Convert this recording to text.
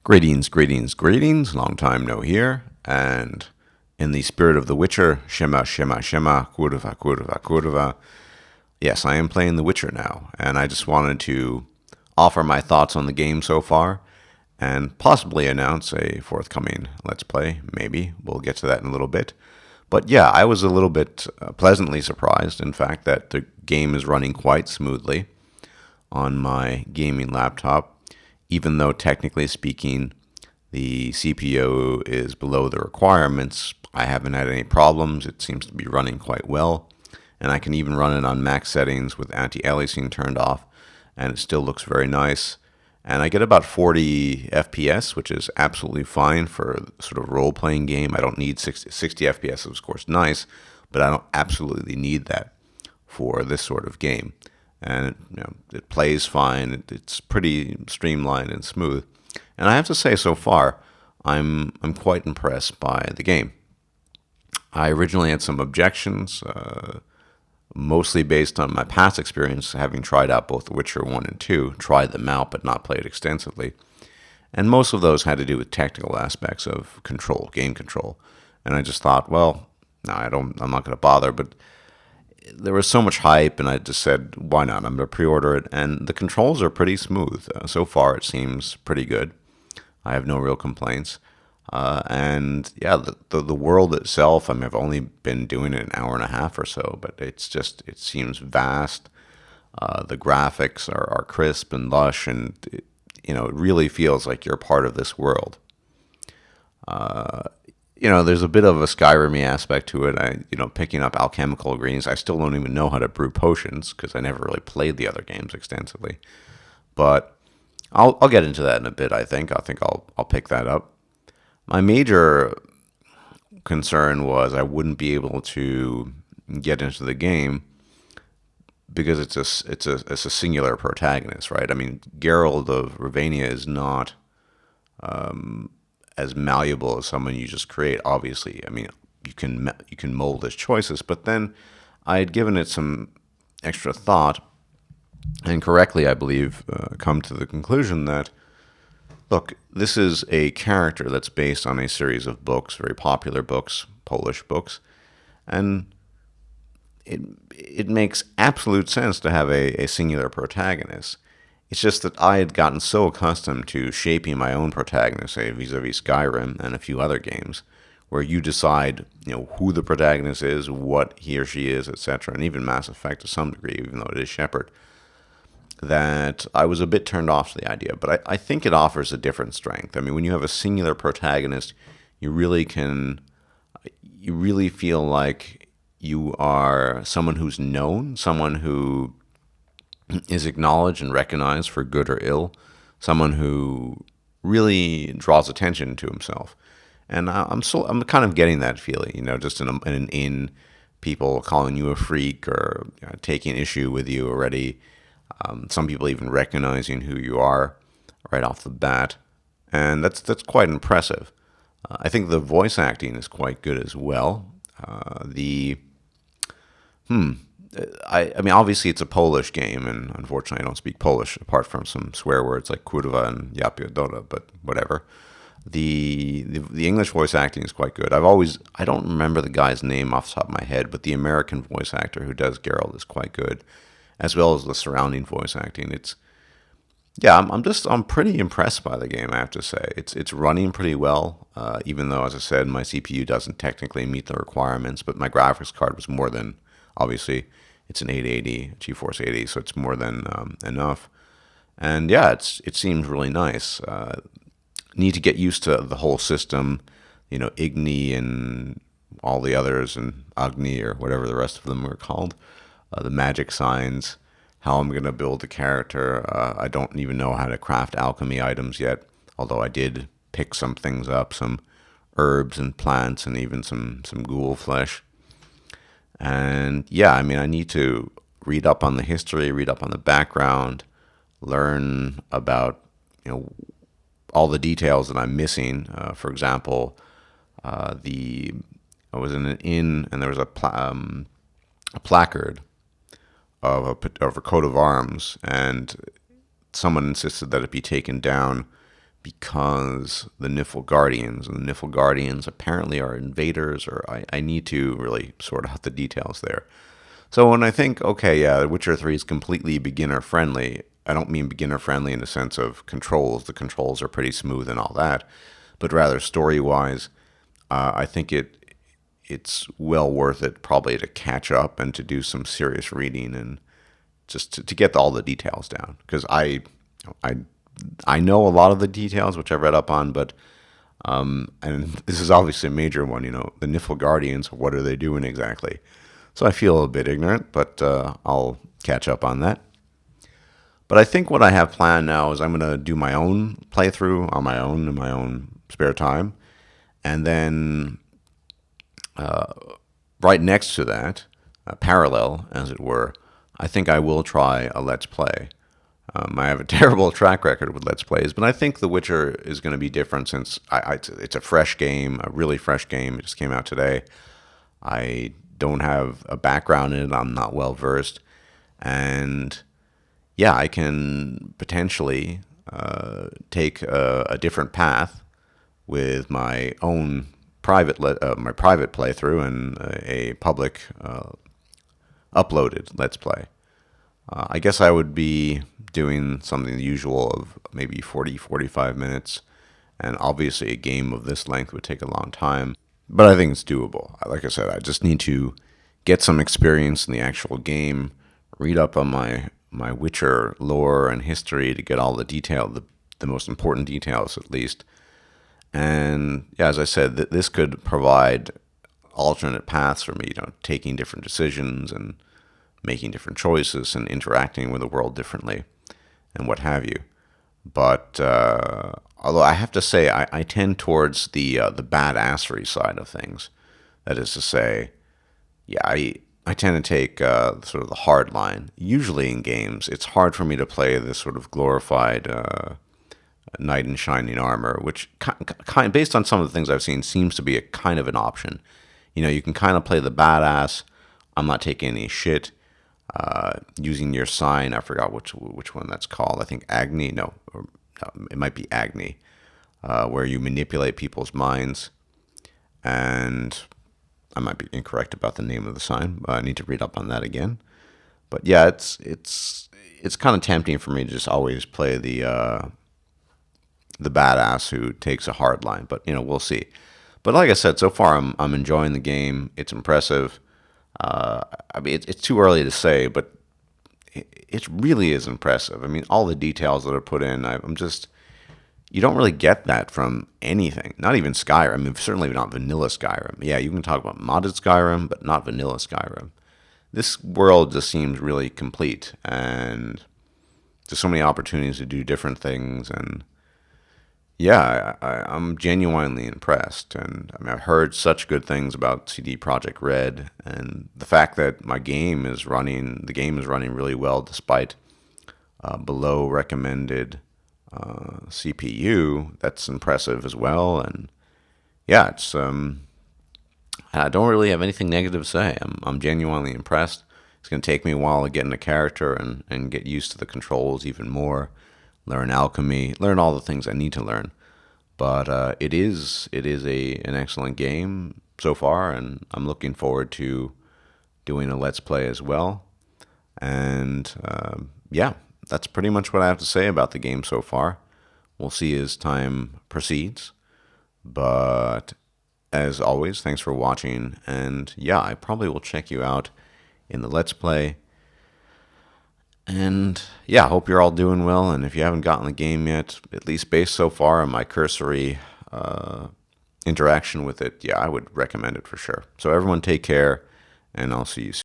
Greetings, greetings, greetings. Long time no hear. And in the spirit of The Witcher, Shema, Shema, Shema, Kurva, Kurva, Kurva. Yes, I am playing The Witcher now, and I just wanted to offer my thoughts on the game so far and possibly announce a forthcoming Let's Play. Maybe. We'll get to that in a little bit. But yeah, I was a little bit pleasantly surprised, in fact, that the game is running quite smoothly on my gaming laptop, even though technically speaking, the CPU is below the requirements. I haven't had any problems. It seems to be running quite well. And I can even run it on max settings with anti-aliasing turned off, and it still looks very nice. And I get about 40 FPS, which is absolutely fine for sort of role-playing game. I don't need 60 FPS, is of course nice, but I don't absolutely need that for this sort of game. And it plays fine. It's pretty streamlined and smooth. And I have to say, so far, I'm quite impressed by the game. I originally had some objections, mostly based on my past experience, having tried out both The Witcher 1 and 2, tried them out but not played extensively. And most of those had to do with technical aspects of control, game control. And I just thought, well, no, I'm not going to bother, but there was so much hype, and I just said, why not? I'm going to pre-order it, and the controls are pretty smooth. So far, it seems pretty good. I have no real complaints. And yeah, the world itself, I mean, I've only been doing it an hour and a half or so, but it seems vast. The graphics are crisp and lush, and it really feels like you're part of this world. There's a bit of a Skyrim-y aspect to it. Picking up alchemical ingredients. I still don't even know how to brew potions because I never really played the other games extensively. But I'll get into that in a bit. I think I'll pick that up. My major concern was I wouldn't be able to get into the game because it's a singular protagonist, right? I mean, Geralt of Rivania is not as malleable as someone you just create. Obviously, I mean, you can mold his choices, but then I had given it some extra thought, and correctly, I believe, come to the conclusion that, look, this is a character that's based on a series of books, very popular books, Polish books, and it makes absolute sense to have a singular protagonist. It's just that I had gotten so accustomed to shaping my own protagonist, say vis-a-vis Skyrim and a few other games, where you decide, who the protagonist is, what he or she is, etc., and even Mass Effect to some degree, even though it is Shepard, that I was a bit turned off to the idea. But I think it offers a different strength. I mean, when you have a singular protagonist, you really feel like you are someone who's known, someone who is acknowledged and recognized for good or ill, someone who really draws attention to himself. And I'm kind of getting that feeling, just in people calling you a freak or taking issue with you already. Some people even recognizing who you are right off the bat, and that's quite impressive. I think the voice acting is quite good as well. I mean, obviously it's a Polish game, and unfortunately I don't speak Polish apart from some swear words like kurwa and yapiodora, but whatever. The English voice acting is quite good. I don't remember the guy's name off the top of my head, but the American voice actor who does Geralt is quite good, as well as the surrounding voice acting. I'm pretty impressed by the game, I have to say. It's running pretty well, even though, as I said, my CPU doesn't technically meet the requirements, but my graphics card was more than, obviously, it's an 880, GeForce 80, so it's more than enough. And yeah, it seems really nice. Need to get used to the whole system, Igni and all the others, and Agni, or whatever the rest of them were called. The magic signs, how I'm going to build the character. I don't even know how to craft alchemy items yet, although I did pick some things up, some herbs and plants, and even some ghoul flesh. And yeah, I mean, I need to read up on the history, read up on the background, learn about, all the details that I'm missing. For example, I was in an inn, and there was a placard of a coat of arms, and someone insisted that it be taken down because the Niflgaardians, and the Niflgaardians apparently are invaders, or I need to really sort out the details there. So when I think, okay, yeah, The Witcher 3 is completely beginner friendly, I don't mean beginner friendly in the sense of controls. The controls are pretty smooth and all that, but rather story wise, I think it's well worth it probably to catch up and to do some serious reading and just to get all the details down. Because I I know a lot of the details which I've read up on, but and this is obviously a major one. The Niflgaardians. What are they doing exactly? So I feel a bit ignorant, but I'll catch up on that. But I think what I have planned now is I'm going to do my own playthrough on my own in my own spare time, and then right next to that, parallel as it were, I think I will try a Let's Play. I have a terrible track record with Let's Plays, but I think The Witcher is going to be different since it's a fresh game, a really fresh game. It just came out today. I don't have a background in it. I'm not well versed. And yeah, I can potentially take a different path with my own my private playthrough and a public uploaded Let's Play. I guess I would be doing something the usual of maybe 40, 45 minutes, and obviously a game of this length would take a long time, but I think it's doable. Like I said, I just need to get some experience in the actual game, read up on my Witcher lore and history to get all the detail, the most important details at least. And yeah, as I said, this could provide alternate paths for me, taking different decisions and making different choices and interacting with the world differently and what have you. But although I have to say, I tend towards the badassery side of things. That is to say, yeah, I tend to take sort of the hard line. Usually in games, it's hard for me to play this sort of glorified knight in shining armor, which based on some of the things I've seen, seems to be a kind of an option. You can kind of play the badass. I'm not taking any shit. Using your sign, I forgot which one that's called. I think Agni. No, it might be Agni, where you manipulate people's minds. And I might be incorrect about the name of the sign. I need to read up on that again. But yeah, it's kind of tempting for me to just always play the badass who takes a hard line. But we'll see. But like I said, so far I'm enjoying the game. It's impressive. I mean, it's too early to say, but it really is impressive. I mean, all the details that are put in, you don't really get that from anything, not even Skyrim. I mean, certainly not vanilla Skyrim. Yeah, you can talk about modded Skyrim, but not vanilla Skyrim. This world just seems really complete, and there's so many opportunities to do different things, and yeah, I'm genuinely impressed, and I mean, I've heard such good things about CD Projekt Red, and the fact that the game is running really well despite below recommended CPU. That's impressive as well, and yeah, it's I don't really have anything negative to say. I'm genuinely impressed. It's going to take me a while to get into character and get used to the controls even more, learn alchemy, learn all the things I need to learn. But it is an excellent game so far, and I'm looking forward to doing a Let's Play as well. And yeah, that's pretty much what I have to say about the game so far. We'll see as time proceeds. But as always, thanks for watching. And yeah, I probably will check you out in the Let's Play. And yeah, hope you're all doing well. And if you haven't gotten the game yet, at least based so far on my cursory interaction with it, yeah, I would recommend it for sure. So everyone take care, and I'll see you soon.